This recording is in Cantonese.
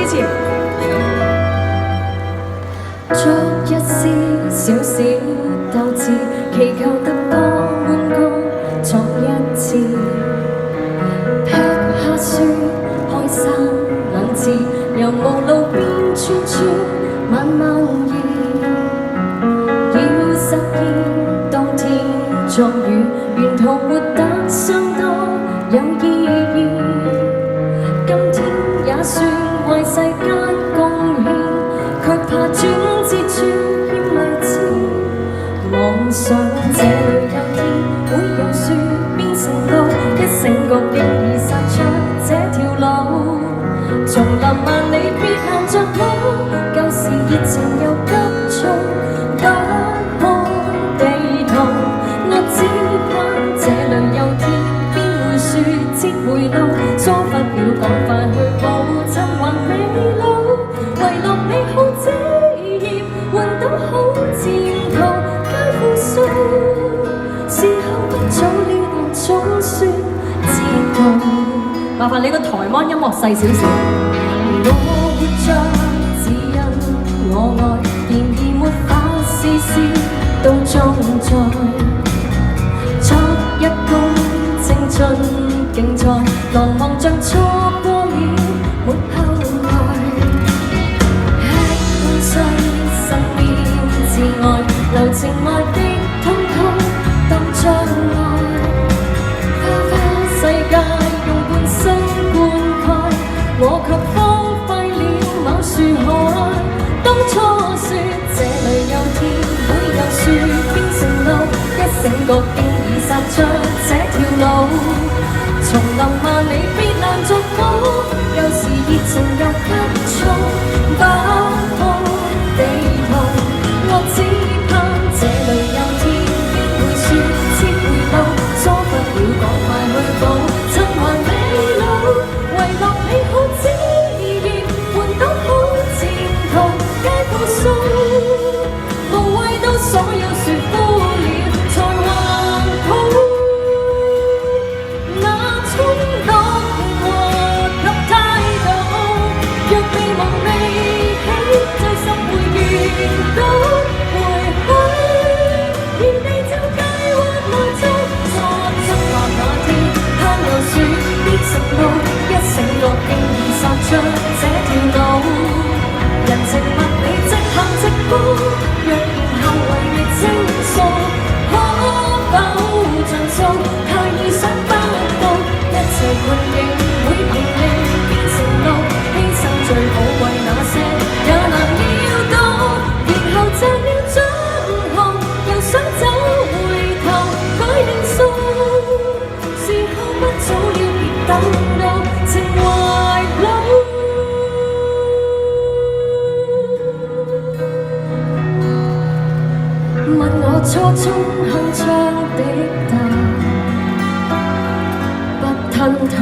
支持。作一絲小小鬥志，祈求突破換個昨一次，劈下雪開三兩字，由無路變串串慢慢移，要實現當天作雨，沿途活得相當有意義。今天也算為世間貢獻，卻怕轉折處欠勵志。妄想這裏有天會有樹變成路，一醒覺經已殺出這條路。叢林萬里別難着我，舊時熱情又急促。打開地圖，我只盼這裏有天邊會樹折回路，疏忽了趕快去補尋還未老，遺落美好枝葉，換到好前途皆負數。時候不早了，但總算知道。麻煩你個台灣音樂細少少。我活着只因我愛，然而沒法事事都裝載。作一公青春競賽，難忘着錯過了沒後來。吃東西身邊至愛，留情愛的通通當障礙。花花世界用半生灌溉，我卻荒廢了某樹海。當初說這裏有天會有樹變成路，一醒覺經已殺出這條路。叢林萬里別難逐步，有時熱情又急促。打開地圖，我只盼這裏有天邊會樹折回路，疏忽了趕快去補尋還未老，遺落美好枝葉，換到好前途皆負數。無謂到所有說枯了才還好，那衝動和及態度，若美夢未起，最心會遇到回響。原地照計劃內中，錯出發那天貪有樹變成路，一醒覺經已殺出這條路。人情物理直行直過，若然後為你傾訴，可否盡數？太意想不到，一切困境會平靜變成路，犧牲最寶貴那些也難料到，然後賺了獎項，又想走回頭改定數。時候不早了，別等到情懷老。問我初衷鏗鏘的答，不吞吐。